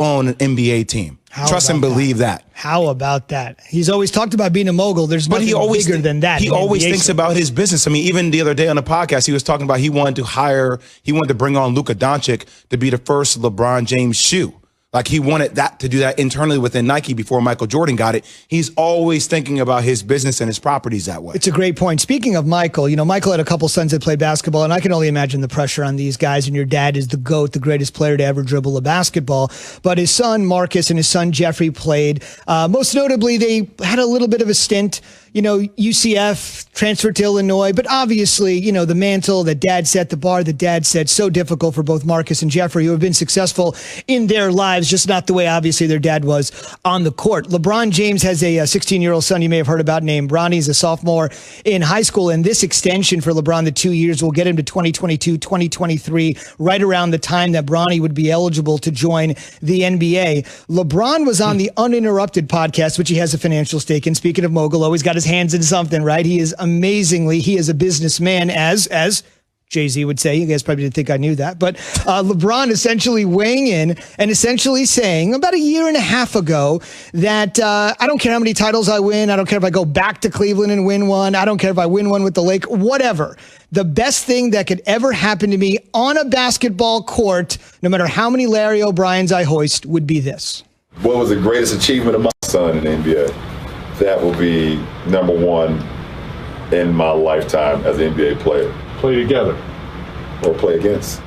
on an NBA team. Trust and believe that. How about that? He's always talked about being a mogul. There's nothing bigger than that. He always thinks about his business. I mean, even the other day on the podcast, he was talking about he wanted to bring on Luka Doncic to be the first LeBron James shoe. Like he wanted that to do that internally within Nike before Michael Jordan got it. He's always thinking about his business and his properties that way. It's a great point. Speaking of Michael, Michael had a couple sons that played basketball, and I can only imagine the pressure on these guys. And your dad is the GOAT, the greatest player to ever dribble a basketball. But his son Marcus and his son Jeffrey played. Most notably, they had a little bit of a stint. UCF, transferred to Illinois, but obviously, the mantle that dad set, the bar that dad set, so difficult for both Marcus and Jeffrey, who have been successful in their lives, just not the way, obviously, their dad was on the court. LeBron James has a 16-year-old son you may have heard about named Bronny. He's a sophomore in high school, and this extension for LeBron, the 2 years, will get him to 2022, 2023, right around the time that Bronny would be eligible to join the NBA. LeBron was on the Uninterrupted podcast, which he has a financial stake in. Speaking of mogul, always got his hands in something, right? He is a businessman, as Jay-Z would say. You guys probably didn't think I knew that, but LeBron essentially weighing in and essentially saying about a year and a half ago that I don't care how many titles I win. I don't care if I go back to Cleveland and win one. I don't care if I win one with the Lakers, whatever. The best thing that could ever happen to me on a basketball court, no matter how many Larry O'Briens I hoist, would be this. What was the greatest achievement of my son in the NBA? That will be number one in my lifetime as an NBA player. Play together. Or play against.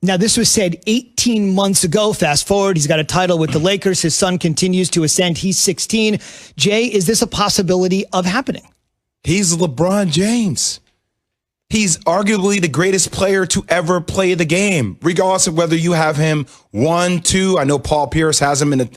Now, this was said 18 months ago. Fast forward, he's got a title with the Lakers. His son continues to ascend. He's 16. Jay, is this a possibility of happening? He's LeBron James. He's arguably the greatest player to ever play the game, regardless of whether you have him 1, 2. I know Paul Pierce has him in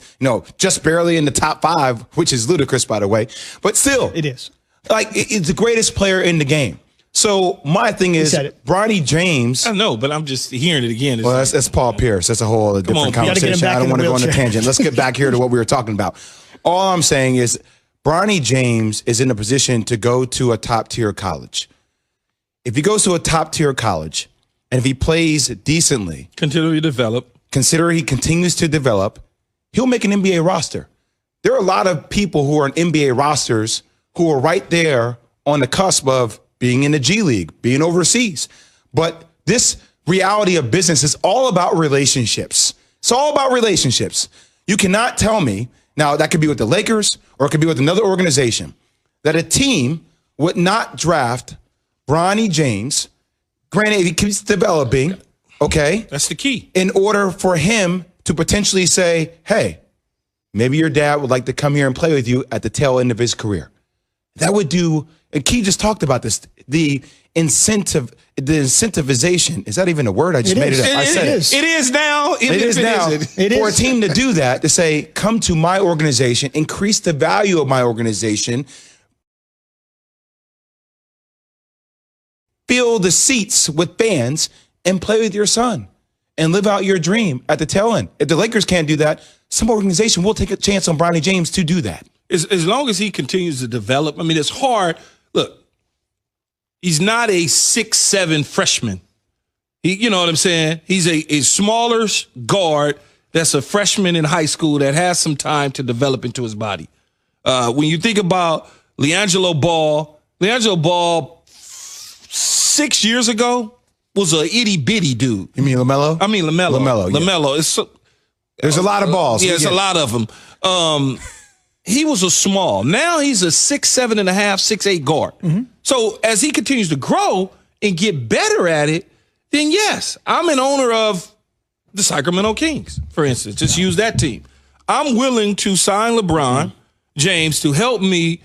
just barely in the top 5, which is ludicrous, by the way. But still, it is. It's the greatest player in the game. So my thing is, Bronny James. I know, but I'm just hearing it again. Well, that's Paul Pierce. That's a whole different conversation. I don't want to go on a tangent. Let's get back here to what we were talking about. All I'm saying is Bronny James is in a position to go to a top-tier college. If he goes to a top-tier college and if he plays decently, consider he continues to develop, he'll make an NBA roster. There are a lot of people who are on NBA rosters who are right there on the cusp of being in the G League, being overseas. But this reality of business is all about relationships. It's all about relationships. You cannot tell me, now that could be with the Lakers or it could be with another organization, that a team would not draft Bronny James, granted, he keeps developing, okay? That's the key. In order for him to potentially say, hey, maybe your dad would like to come here and play with you at the tail end of his career. That would do, and Key just talked about this, the incentivization. Is that even a word? I just made it up. I said it. It is now. It is now. For a team to do that, to say, come to my organization, increase the value of my organization, fill the seats with fans and play with your son and live out your dream at the tail end. If the Lakers can't do that, some organization will take a chance on Bronny James to do that. As long as he continues to develop, I mean, it's hard. Look, he's not a 6'7" freshman. You know what I'm saying? He's a smaller guard that's a freshman in high school that has some time to develop into his body. When you think about LiAngelo Ball 6 years ago was a itty-bitty dude. You mean LaMelo? I mean LaMelo. LaMelo. Yeah. There's a lot of balls. Yeah, there's a lot of them. He was a small. Now he's a 6'7.5", 6'8" guard. Mm-hmm. So as he continues to grow and get better at it, then yes, I'm an owner of the Sacramento Kings, for instance. Just use that team. I'm willing to sign LeBron James to help me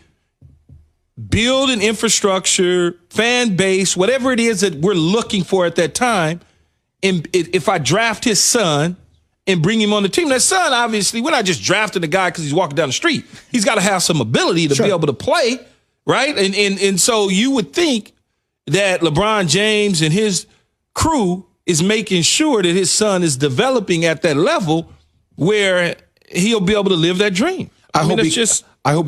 build an infrastructure, fan base, whatever it is that we're looking for at that time. And if I draft his son and bring him on the team, that son, obviously, we're not just drafting a guy because he's walking down the street. He's got to have some ability to be able to play, right? And so you would think that LeBron James and his crew is making sure that his son is developing at that level where he'll be able to live that dream. I hope he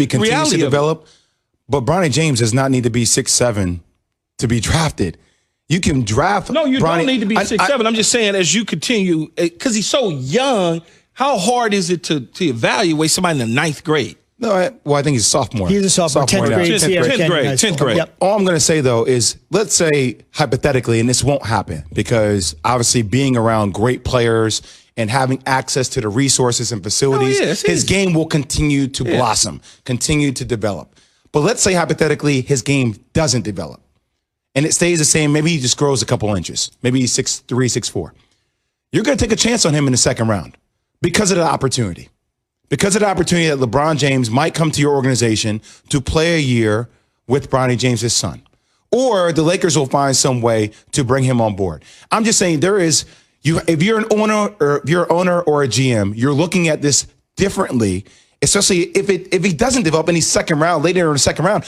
continues to develop. But Bronny James does not need to be 6'7" to be drafted. You can draft. No, you don't need to be 6'7". I'm just saying, as you continue, because he's so young, how hard is it to evaluate somebody in the ninth grade? No, I think he's a sophomore. He's a sophomore. 10th now. grade. 10th grade. Yep. All I'm going to say, though, is let's say hypothetically, and this won't happen because obviously being around great players and having access to the resources and facilities, his game will continue to blossom, continue to develop. But let's say hypothetically his game doesn't develop and it stays the same. Maybe he just grows a couple inches. Maybe he's 6'3", 6'4". You're going to take a chance on him in the second round because of the opportunity. Because of the opportunity that LeBron James might come to your organization to play a year with Bronny James' son. Or the Lakers will find some way to bring him on board. I'm just saying if you're an owner or or a GM, you're looking at this differently, especially if he doesn't develop any later in the second round.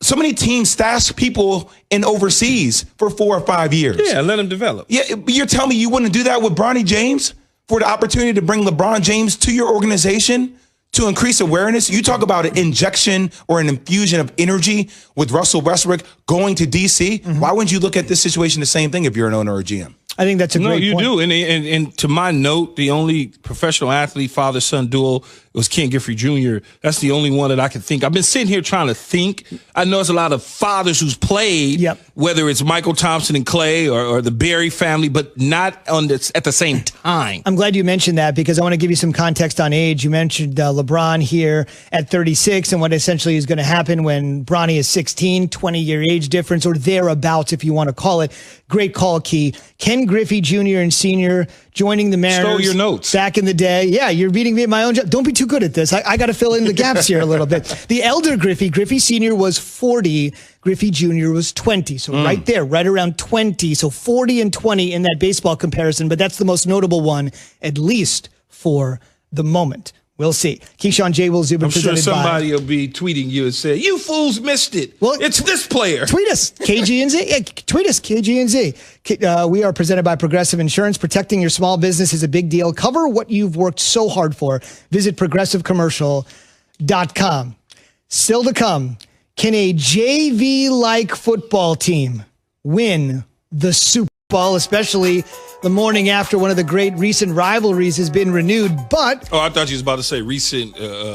So many teams stash people in overseas for 4 or 5 years. Yeah, let him develop. Yeah, you're telling me you wouldn't do that with Bronny James? For the opportunity to bring LeBron James to your organization to increase awareness. You talk about an injection or an infusion of energy with Russell Westbrook going to DC. Mm-hmm. Why wouldn't you look at this situation the same thing if you're an owner or a GM? I think that's a great point. No, you do. And to my note, the only professional athlete father-son duo was Ken Griffey Jr. That's the only one that I can think. I've been sitting here trying to think. I know there's a lot of fathers who's played, whether it's Michael Thompson and Clay or the Berry family, but not at the same time. I'm glad you mentioned that because I want to give you some context on age. You mentioned LeBron here at 36 and what essentially is going to happen when Bronny is 16, 20-year age difference or thereabouts, if you want to call it. Great call, Key. Ken Griffey Jr. and Sr. joining the Mariners. Stole your notes. Back in the day. Yeah, you're beating me at my own job. Don't be too good at this. I got to fill in the gaps here a little bit. The elder Griffey Sr. was 40. Griffey Jr. was 20. So right there, right around 20. So 40 and 20 in that baseball comparison. But that's the most notable one, at least for the moment. We'll see. Keyshawn J. Will Zubin presented by. I'm sure somebody will be tweeting you and say, "You fools missed it." Well, it's this player. Tweet us, KGNZ. Yeah, tweet us, KGNZ. We are presented by Progressive Insurance. Protecting your small business is a big deal. Cover what you've worked so hard for. Visit progressivecommercial.com. Still to come, can a JV-like football team win the Super Bowl, especially the morning after one of the great recent rivalries has been renewed? But I thought you was about to say recent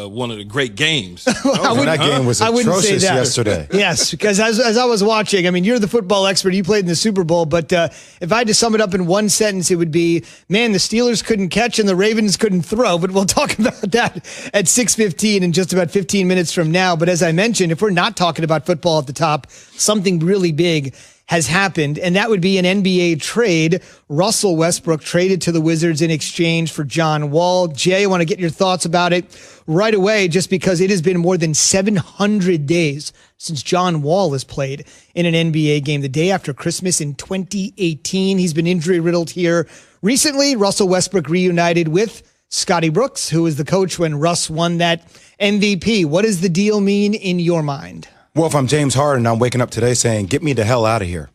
one of the great games. That game was atrocious yesterday. Yes, because as I was watching, I mean, you're the football expert. You played in the Super Bowl, but if I had to sum it up in one sentence, it would be, man, the Steelers couldn't catch and the Ravens couldn't throw. But we'll talk about that at 6:15 in just about 15 minutes from now. But as I mentioned, if we're not talking about football at the top, something really big has happened, and that would be an NBA trade. Russell Westbrook traded to the Wizards in exchange for John Wall. Jay, I want to get your thoughts about it right away, just because it has been more than 700 days since John Wall has played in an NBA game. The day after Christmas in 2018, he's been injury-riddled here. Recently, Russell Westbrook reunited with Scotty Brooks, who was the coach when Russ won that MVP. What does the deal mean in your mind? Well, if I'm James Harden, I'm waking up today saying, get me the hell out of here.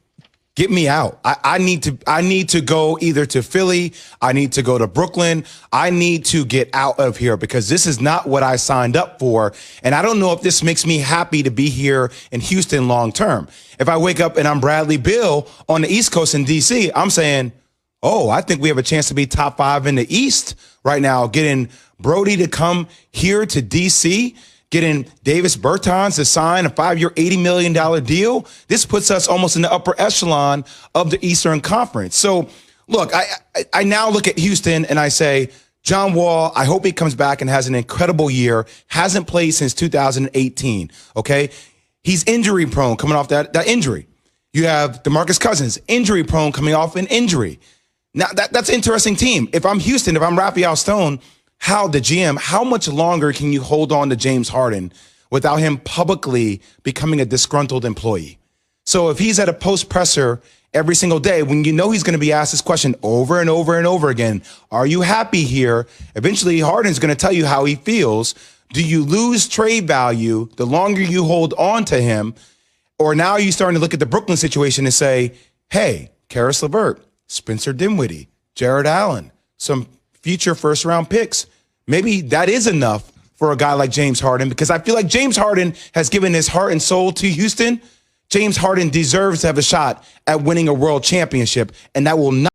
Get me out. I need to go either to Philly. I need to go to Brooklyn. I need to get out of here because this is not what I signed up for. And I don't know if this makes me happy to be here in Houston long term. If I wake up and I'm Bradley Beal on the East Coast in DC, I'm saying, oh, I think we have a chance to be top 5 in the East right now. Getting Brody to come here to DC. Getting Davis Bertans to sign a 5-year, $80 million deal. This puts us almost in the upper echelon of the Eastern Conference. So, look, I now look at Houston and I say, John Wall, I hope he comes back and has an incredible year. Hasn't played since 2018, okay? He's injury prone coming off that injury. You have DeMarcus Cousins, injury prone coming off an injury. Now, that's an interesting team. If I'm Houston, if I'm Raphael Stone, how much longer can you hold on to James Harden without him publicly becoming a disgruntled employee? So if he's at a post presser every single day, when you know he's going to be asked this question over and over and over again, are you happy here? Eventually Harden's going to tell you how he feels. Do you lose trade value the longer you hold on to him? Or now are you starting to look at the Brooklyn situation and say, hey, Karis LeVert, Spencer Dinwiddie, Jared Allen, some future first-round picks. Maybe that is enough for a guy like James Harden, because I feel like James Harden has given his heart and soul to Houston. James Harden deserves to have a shot at winning a world championship, and that will not